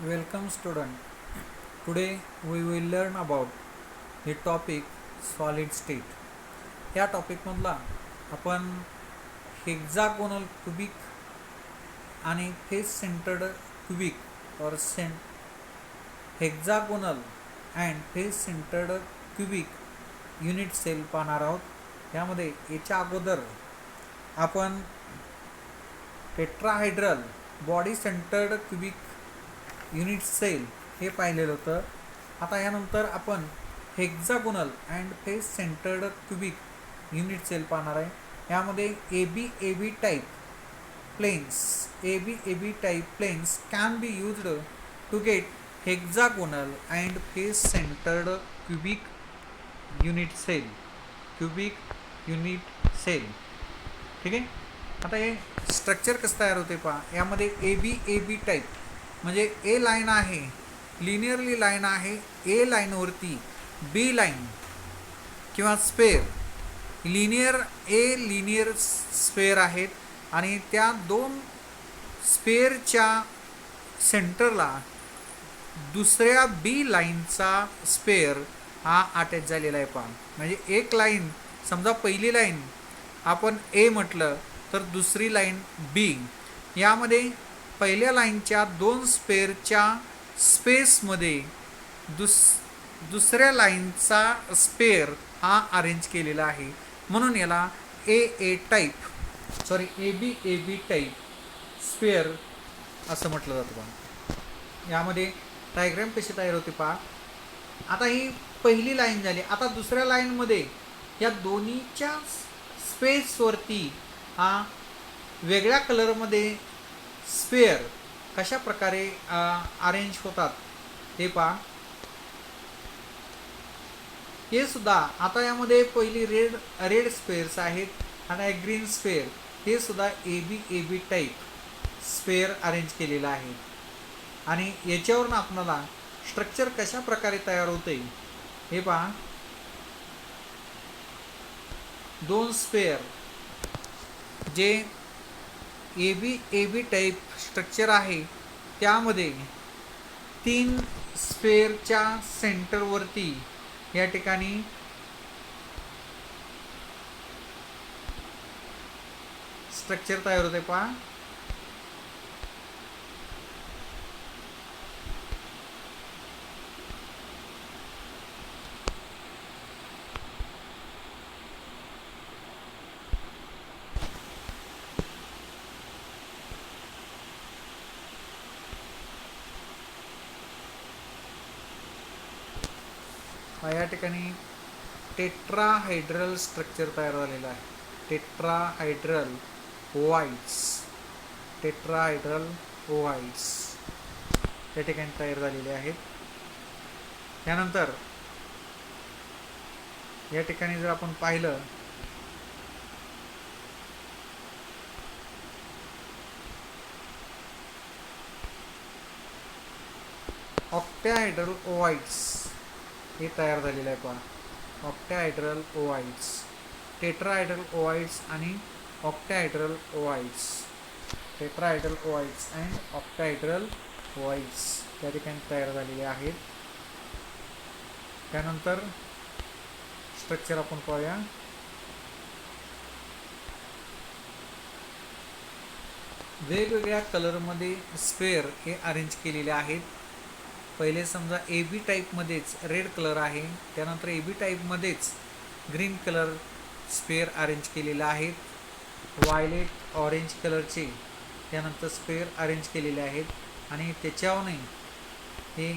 Welcome student. Today we will learn about the topic solid state. या टॉपिकमधला आपण hexagonal cubic आणि face centred cubic और hexagonal and face centred cubic unit cell पाहणार आहोत. यामध्ये याच्या अगोदर आपण tetrahedral body centred cubic unit cell हे पाहिलेलं होतं. आता यानंतर आपण hexagonal and face centred cubic unit cell पाहणार आहे. यामध्ये A B type planes can be used to get hexagonal and face centred cubic unit cell. ठीक आहे. आता हे स्ट्रक्चर कसं तयार होते पहा. यामध्ये ए बी टाईप म्हणजे ए लाईन आहे, लिनियरली लाईन आहे. ए लाईनवरती बी लाईन किंवा स्पेअर लिनियर स्पेअर आहेत आणि त्या दोन स्पेअरच्या सेंटरला दुसऱ्या बी लाईनचा स्पेअर हा अटॅच झालेला आहे पहा. म्हणजे एक लाईन, समजा पहिली लाईन आपण ए म्हटलं तर दुसरी लाईन बी. यामध्ये पहिल्या लाईनच्या दोन स्पेअरच्या स्पेसमध्ये दुसऱ्या लाईनचा स्पेअर हा अरेंज केलेला आहे. म्हणून याला ए बी टाईप स्पेअर असं म्हटलं जातं पहा. यामध्ये डायग्राम कशी तयार होते पहा. आता ही पहिली लाईन झाली. आता दुसऱ्या लाईनमध्ये या दोन्हीच्या स्पेसवरती हा वेगळ्या कलरमध्ये स्पेअर कशा प्रकारे अरेंज होतात हे पहा. हे सुद्धा आता यामध्ये पहिली रेड स्पेअर्स आहेत आणि ग्रीन स्पेअर, हे सुद्धा A B type sphere arrange केलेला आहे. आणि याच्यावरून आपल्याला स्ट्रक्चर कशा प्रकारे तयार होते हे पहा. दोन स्पेअर जे ए बी टाईप स्ट्रक्चर आहे त्यामध्ये तीन स्पेअरच्या सेंटरवरती या ठिकाणी स्ट्रक्चर तयार होते पहा. या ठिकाणी टेट्राहायड्रल स्ट्रक्चर तयार झालेलं आहे. टेट्राहायड्रल ओव्हाइड्स या ठिकाणी तयार झालेले आहेत. त्यानंतर या ठिकाणी जर आपण पाहिलं ऑक्टॅहायड्रल ओव्हाइड्स हे तयार झालेलं आहे पहा. ऑक्टॅहायड्रल ओव्हाइड्स, टेट्राहायड्रल ओव्हाइड्स आणि ऑक्टॅहायड्रल ओव्हाइड्स. टेट्राहायड्रल ओव्हाइड्स अँड ऑक्टॅहायड्रल ओव्हाइड्स त्या ठिकाणी तयार झालेले आहेत. त्यानंतर स्ट्रक्चर आपण पाहूया. वेगवेगळ्या कलरमध्ये स्पेअर हे अरेंज केलेले आहेत. पहिले समजा ए बी टाईपमध्येच रेड कलर आहे, त्यानंतर ए बी टाईपमध्येच ग्रीन कलर स्पेअर अरेंज केलेले आहेत. व्हायलेट ऑरेंज कलरचे त्यानंतर स्पेअर अरेंज केलेले आहेत. आणि त्याच्यावरने हे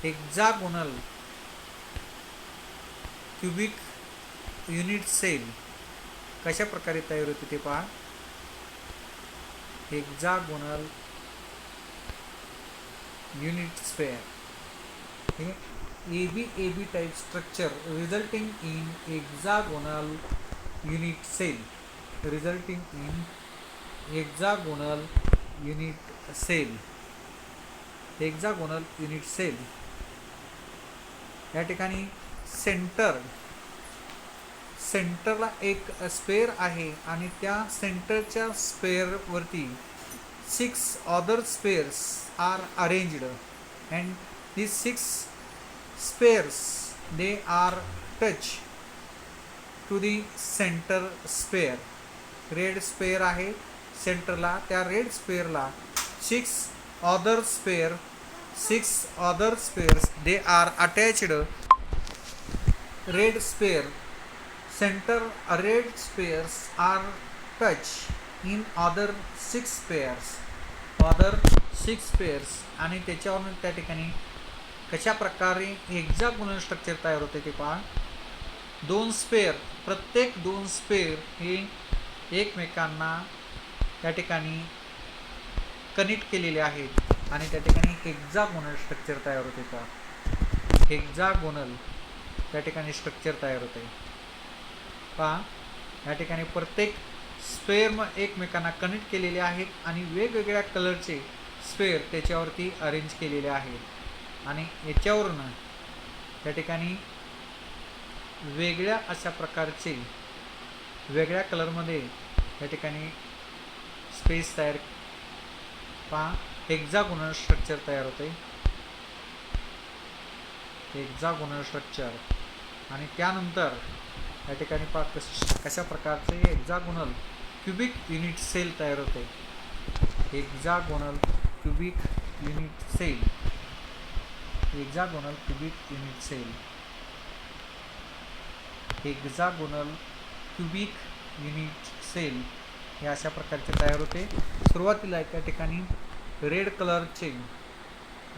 हेक्झागोनल क्युबिक युनिट सेल कशा प्रकारे तयार होते ते पहा. Hexagonal unit sphere, a b type structure resulting in hexagonal unit cell, hexagonal unit cell. या ठिकाणी सेंटरला एक स्पेअर आहे आणि त्या सेंटरच्या स्पेअरवरती 6 other spheres are arranged, and these 6 spheres they are touch to the center sphere. Red spare आहे सेंटरला, त्या red स्पेअरला 6 other spheres they are attached. Red sphere center red spheres are touch in other 6 spheres आणि त्याच्यावरून त्या ठिकाणी कशा प्रकारे hexagonal structure तयार होते ते पहा. प्रत्येक दोन स्पेअर हे एकमेकांना त्या ठिकाणी कनेक्ट केलेले आहेत आणि त्या ठिकाणी हेक्सागोनल स्ट्रक्चर तयार होते. पहा हेक्सागोनल त्या ठिकाणी स्ट्रक्चर तयार होते. पहा या ठिकाणी प्रत्येक स्पेअर एकमेकांना कनेक्ट केलेले आहेत आणि वेगवेगळ्या कलरचे स्पेअर त्याच्यावरती अरेंज केलेले आहेत आणि याच्यावरून त्या ठिकाणी वेगळ्या अशा प्रकारचे वेगळ्या कलरमध्ये या ठिकाणी स्पेस तयार पहा हेक्सागोनल स्ट्रक्चर तयार होते. हेक्सागोनल स्ट्रक्चर आणि त्यानंतर या ठिकाणी पहा कशा प्रकारचे हेक्सागोनल क्यूबिक युनिट सेल तयार होते. Hexagonal cubic unit cell hexagonal cubic unit cell hexagonal cubic unit cell हे अशा प्रकारचे तयार होते. सुरुवातीला त्या ठिकाणी रेड कलरचे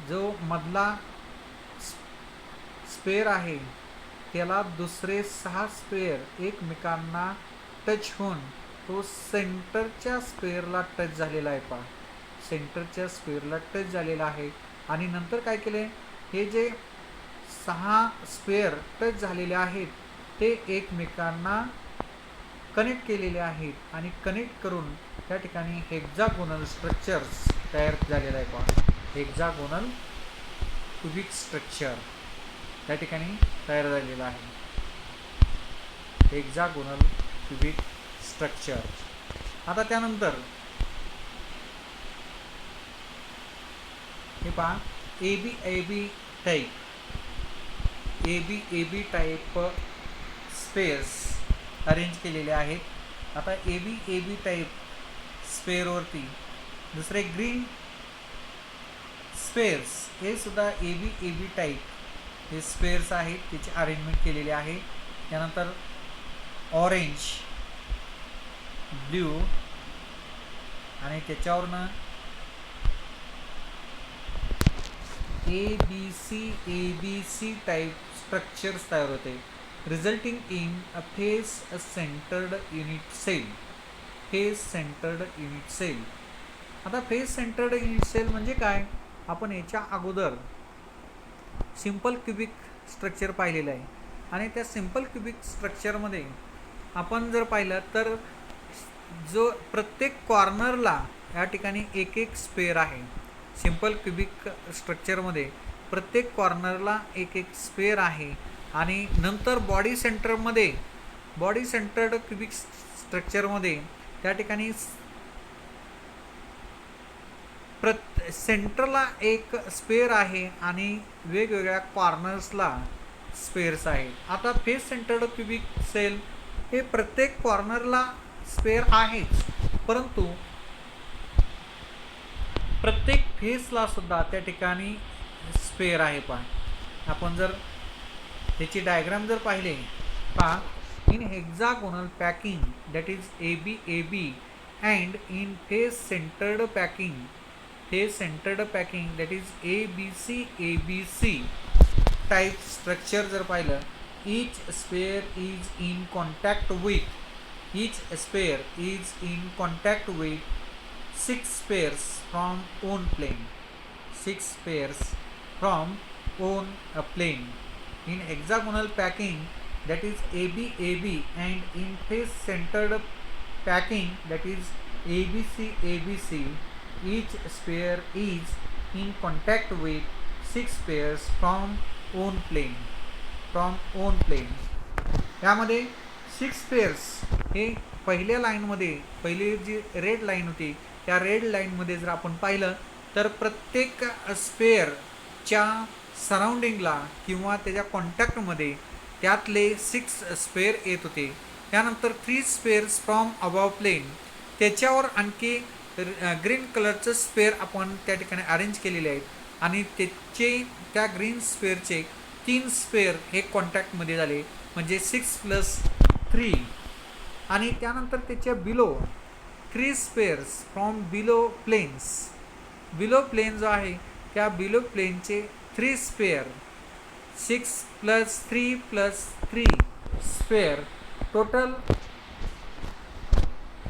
जो मधला स्पेअर आहे त्याला दुसरे 6 स्पेअर एकमेकांना टच होऊन तो सेंटरच्या स्पेअरला टच झालेला आहे. पहा सेंटरच्या स्पेअरला टच झालेला आहे आणि नंतर काय केले, हे जे 6 स्पेअर टच झालेले आहेत ते एकमेकांना कनेक्ट केलेले आहेत आणि कनेक्ट करून त्या ठिकाणी हेक्सागोनल स्ट्रक्चर्स तयार झालेलं आहे. पहा हेक्सागोनल क्यूबिक स्ट्रक्चर त्या ठिकाणी तयार झालेलं आहे. Hexagonal cubic structure. आता त्यानंतर हे पहा एबी टाईप स्पेअर्स अरेंज केलेले आहेत. आता एबी टाईप स्पेअरवरती दुसरे ग्रीन स्पेअर्स हे सुद्धा एबी टाईप हे स्पेअर्स आहेत त्याचे अरेंजमेंट केलेले आहे. त्यानंतर ऑरेंज ब्ल्यू आणि त्याच्यावरनं एबीसी टाईप स्ट्रक्चर्स तयार होते, resulting in a face centred unit cell. Face centred unit cell. आता फेस सेंटर्ड युनिट सेल म्हणजे काय, आपण याच्या अगोदर सिंपल क्यूबिक स्ट्रक्चर पाहिलेलं आहे आणि त्या सिंपल क्यूबिक स्ट्रक्चरमध्ये आपण जर पाहिलं तर जो प्रत्येक कॉर्नरला या ठिकाणी एक स्पेअर आहे. सिंपल क्यूबिक स्ट्रक्चरमध्ये प्रत्येक कॉर्नरला एक स्पेअर आहे आणि नंतर बॉडी सेंटर्ड क्यूबिक स्ट्रक्चरमध्ये त्या ठिकाणी सेंटरला एक स्पेअर आहे आणि वेगवेगळ्या कॉर्नर्सला स्पेअर्स आहेत. आता फेस सेंटर्ड क्यूबिक सेल हे प्रत्येक कॉर्नरला स्पेअर आहेच, परंतु प्रत्येक फेसला सुद्धा त्या ठिकाणी स्पेअर आहे. पहा आपण जर त्याची डायग्राम जर पाहिले, पहा in hexagonal packing that is AB and in face centred packing that is ABC type structure जर पाहिलं, each sphere is in contact with 6 spheres from one plane. 6 spheres from one plane. In hexagonal packing that is AB and in face centered packing that is ABC, each sphere is in contact with 6 spheres from one plane. यामध्ये 6 spares हे पहिल्या लाईनमध्ये पहिली जी red line होती त्या red लाईनमध्ये जर आपण पाहिलं तर प्रत्येक स्पेअरच्या सराउंडिंगला किंवा त्याच्या कॉन्टॅक्टमध्ये त्यातले 6 स्पेअर येत होते. त्यानंतर 3 स्पेअर्स फ्रॉम अबाव प्लेन, त्याच्यावर आणखी ग्रीन कलरचं स्पेअर आपण त्या ठिकाणी अरेंज केलेले आहेत आणि त्या ग्रीन स्पेअरचे 3 स्पेअर हे कॉन्टॅक्टमध्ये झाले, म्हणजे 6 + 3. आणि त्यानंतर त्याच्या below 3 spheres from below planes. Below plane जो आहे त्या बिलो प्लेनचे 3 स्पेअर, 6 + 3 + 3 स्पेअर, टोटल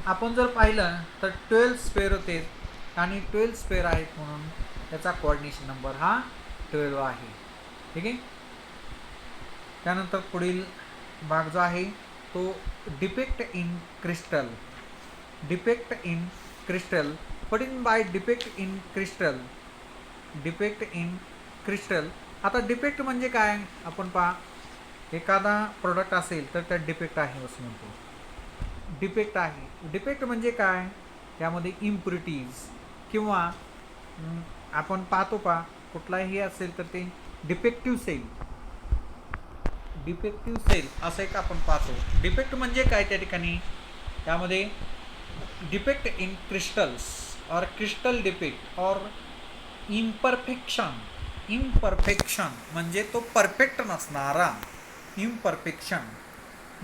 आपण जर पाहिलं तर 12 स्पेअर होते आणि 12 स्पेअर आहेत म्हणून त्याचा कोऑर्डिनेशन नंबर हा 12 आहे. ठीक आहे. त्यानंतर पुढील भाग जो आहे तो depict in crystal. Depict in crystal, what in by depict in crystal? Depict in crystal, आता डिपेक्ट म्हणजे काय आपण पहा, एखादा प्रोडक्ट असेल तर त्यात डिपेक्ट आहे असं म्हणतो. डिपेक्ट आहे, डिपेक्ट म्हणजे काय, त्यामध्ये इम्प्युरिटीज किंवा आपण पाहतो कुठलाही असेल तर ते डिफेक्टिव्ह सेल, डिफेक्टिव्ह सेल असं एक आपण पाहतो. डिफेक्ट म्हणजे काय त्या ठिकाणी, त्यामध्ये डिफेक्ट इन क्रिस्टल्स और क्रिस्टल डिफेक्ट और इम्परफेक्शन. इम्परफेक्शन म्हणजे तो परफेक्ट नसणारा, imperfection.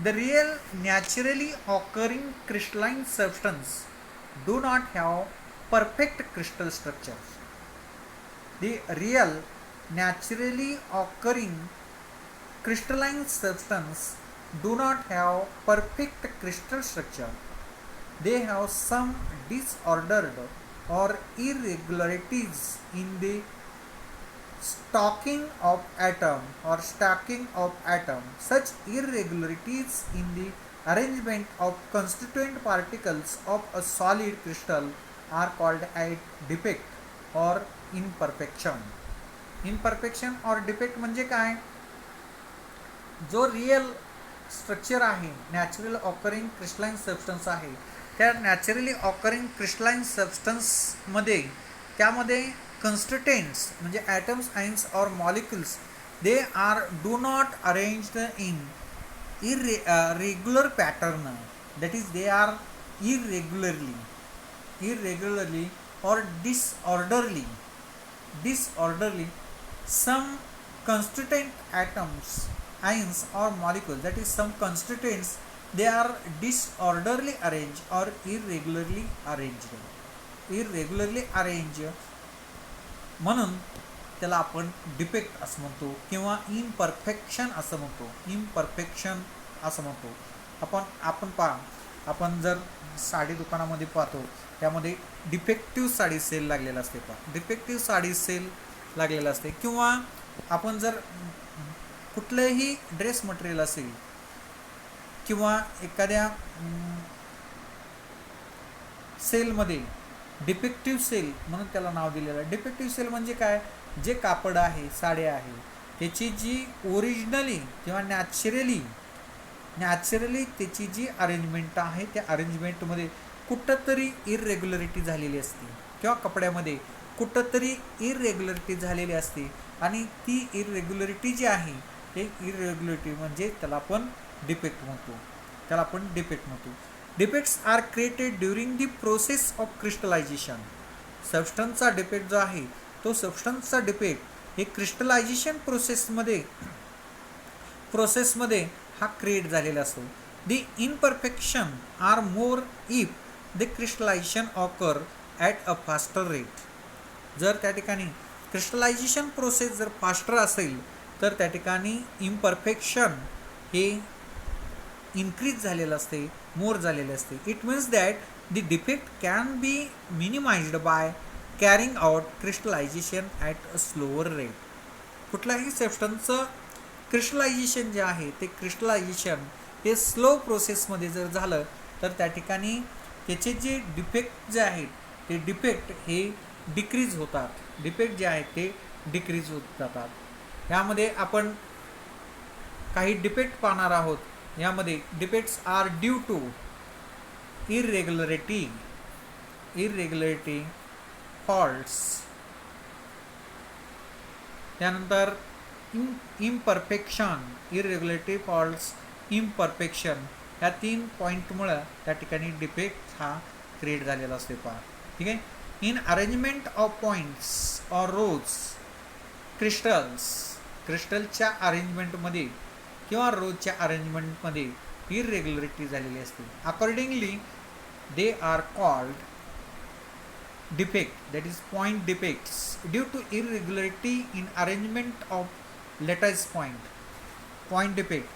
The real naturally occurring crystalline substance do not have perfect crystal structures. The real naturally occurring crystalline substance do not have perfect crystal structure. They have some disordered or irregularities in the stacking of atom. Such irregularities in the arrangement of constituent particles of a solid crystal are called a defect or imperfection. imperfection or defect म्हणजे काय, जो real structure आहे, natural occurring crystalline substance आहे, त्या naturally occurring crystalline सबस्टन्समध्ये त्यामध्ये constituents म्हणजे atoms, ions or molecules, they are do not arranged in irregular pattern, that is they are irregularly or disorderly. Some constituent atoms, ions or molecules, that is some constituents, they are disorderly arranged or irregularly arranged म्हणून त्याला आपण defect असं म्हणतो किंवा imperfection असं म्हणतो. Imperfection असं म्हणतो. आपण जर साडी दुकानामध्ये पाहतो त्यामध्ये डिफेक्टिव्ह साडी सेल लागलेला असते, डिफेक्टिव्ह साडी सेल लागलेला असते. किंवा आपण जर कुठलंही ड्रेस मटेरियल असेल किंवा एखाद्या सेलमध्ये डिफेक्टिव्ह सेल म्हणून त्याला नाव दिलेलं आहे. डिफेक्टिव्ह सेल म्हणजे काय, जे कापड आहे, साडी आहे, त्याची जी ओरिजिनली किंवा नॅचरली त्याची जी अरेंजमेंट आहे त्या अरेंजमेंटमध्ये कुठंतरी इररेग्युलरिटी झालेली असते किंवा कपड्यामध्ये कुठंतरी इररेग्युलरिटी झालेली असते आणि ती इररेग्युलरिटी जी आहे ते इररेग्युलरिटी म्हणजे त्याला आपण डिफेक्ट म्हणतो. Defects are created during the process of crystallization. सबस्टन्सचा डिफेक्ट जो आहे तो सबस्टन्सचा डिफेक्ट हे क्रिस्टलायझेशन प्रोसेसमध्ये हा क्रिएट झालेला असतो. The imperfection are more if the crystallization occur at a faster rate. जर त्या ठिकाणी क्रिस्टलायझेशन प्रोसेस जर फास्टर असेल तर त्या ठिकाणी इम्परफेक्शन हे इन्क्रीज झालेलं असते, मोर झालेले असते. It means that the defect can be minimised by carrying out crystallisation at a slower rate. कुठल्याही सबस्टन्सचं क्रिस्टलायझेशन जे आहे ते क्रिस्टलायझेशन हे स्लो प्रोसेसमध्ये जर झालं तर त्या ठिकाणी त्याचे जे डिफेक्ट जे आहेत ते डिफेक्ट हे डिक्रीज होतात. डिफेक्ट जे आहेत ते डिक्रीज होत जातात. यामध्ये आपण काही डिफेक्ट पाहणार आहोत. यामध्ये defects are due to irregularity irregularity faults, त्यानंतर इम्परफेक्शन, इरेग्युलरिटी फॉल्ट्स, इम्परफेक्शन, ह्या 3 पॉईंटमुळं त्या ठिकाणी डिफेक्ट हा क्रिएट झालेला असतो पहा. ठीक आहे. In arrangement of points or rows क्रिस्टलच्या अरेंजमेंटमध्ये किंवा रोजच्या अरेंजमेंटमध्ये इरेग्युलरिटी झालेली असते. Accordingly they are called defect, that is point defects due to irregularity in arrangement of lattice point defect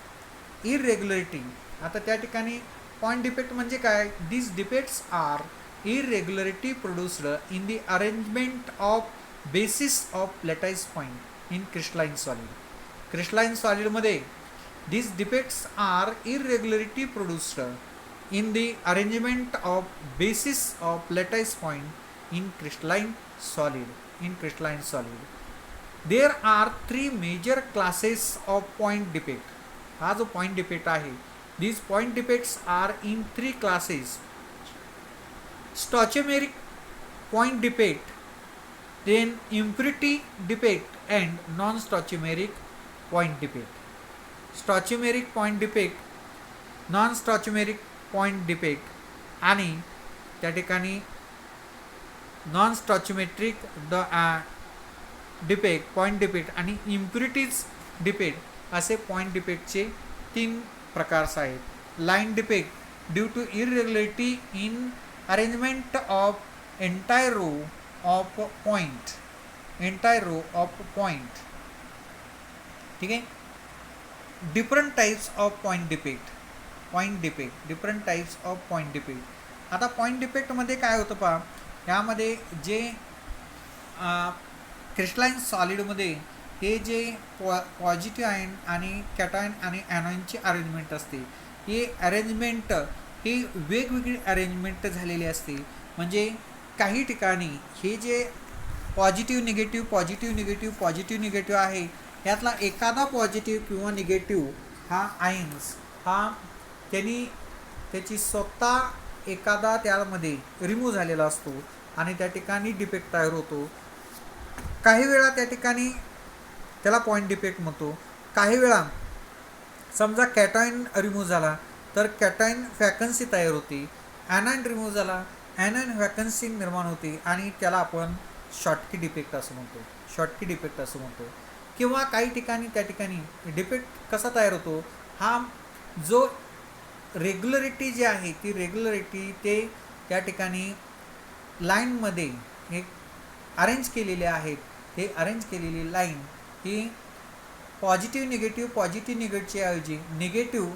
irregularity. आता त्या ठिकाणी point defect म्हणजे काय? These defects are irregularity produced in the arrangement of basis of lattice point in crystalline solid मध्ये these defects are irregularity produced in the arrangement of basis of lattice point in crystalline solid. There are 3 major classes of point defect. हा जो point defect आहे, these point defects are in 3 classes: stoichiometric point defect, then impurity defect and non-stoichiometric point defect. stoichiometric point defect, non-stoichiometric point defect आणि त्या ठिकाणी non stoichiometric defect, point defect आणि impurities defect असे point डिफेक्टचे 3 प्रकार आहेत. Line defect due to irregularity in arrangement of entire row of point. ठीक आहे. Different types of point defect, different types of point defect. आता पॉईंट डिफेक्टमध्ये काय होतं पहा, यामध्ये जे क्रिस्टलाइन सॉलिडमध्ये हे जे पॉझिटिव्ह आयन आणि कॅटायन आणि ॲनायनची अरेंजमेंट असते, ही अरेंजमेंट ही वेगवेगळी अरेंजमेंट झालेली असते. म्हणजे काही ठिकाणी हे जे पॉझिटिव्ह निगेटिव्ह आहे, यातला एखादा पॉझिटिव्ह किंवा निगेटिव्ह हा आयन्स हा त्याची स्वतः एखादा त्यामध्ये रिमूव्ह झालेला असतो आणि त्या ठिकाणी डिफेक्ट तयार होतो. काही वेळा त्या ठिकाणी त्याला पॉईंट डिफेक्ट म्हणतो. काही वेळा समजा कॅटायन रिमूव्ह झाला तर कॅटायन वॅकन्सी तयार होते, ॲनायन रिमूव्ह झाला ॲनायन वॅकन्सी निर्माण होते आणि त्याला आपण शॉर्टकी डिफेक्ट असं म्हणतो. किंवा काही ठिकाणी त्या ठिकाणी डिफेक्ट कसा तयार होतो, हा जो रेग्युलरिटी जी आहे ती रेग्युलरिटी ते त्या ठिकाणी लाईनमध्ये एक अरेंज केलेले आहेत. हे अरेंज केलेली लाईन ही पॉझिटिव्ह निगेटिव्हची ऐवजी निगेटिव्ह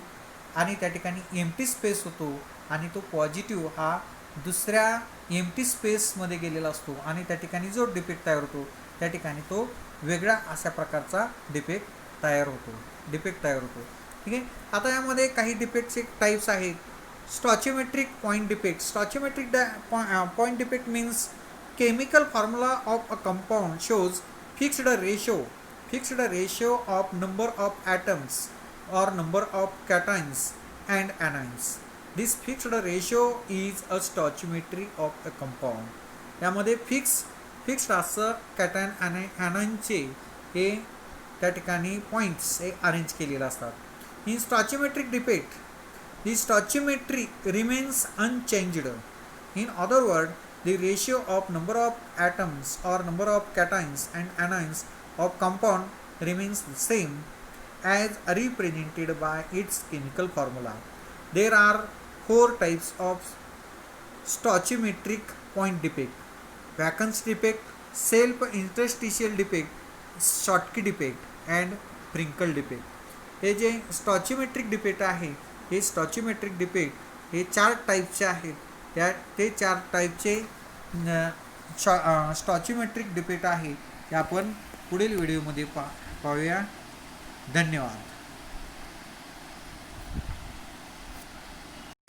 आणि त्या ठिकाणी एम्प्टी स्पेस होतो आणि तो पॉझिटिव्ह हा दुसऱ्या एम्प्टी स्पेसमध्ये गेलेला असतो आणि त्या ठिकाणी जो डिफेक्ट तयार होतो त्या ठिकाणी तो वेगळा अशा प्रकारचा डिफेक्ट तयार होतो. ठीक आहे. आता यामध्ये काही डिफेक्टचे टाईप्स आहेत. Stoichiometric point defect. Stoichiometric point defect means chemical formula of a compound shows fixed ratio of number of atoms or number of cations and anions. This fixed ratio is a stoichiometry of a compound. यामध्ये fixed असं cation आणि ॲनायनचे हे त्या ठिकाणी points हे arrange केलेले असतात. In stoichiometric defect the stoichiometry remains unchanged. In other words, the ratio of number of atoms or number of cations and anions of compound remains the same as represented by its chemical formula. There are 4 types of stoichiometric point defect: vacancy defect, self-interstitial defect, Schottky defect and Frenkel defect. हे जे स्टॉचियोमेट्रिक defect आहे, हे स्टॉचियोमेट्रिक defect हे 4 टाईपचे आहेत. ते 4 टाईपचे स्टॉचियोमेट्रिक defect आहे. हे आपण पुढील व्हिडिओमध्ये पाहूया. धन्यवाद.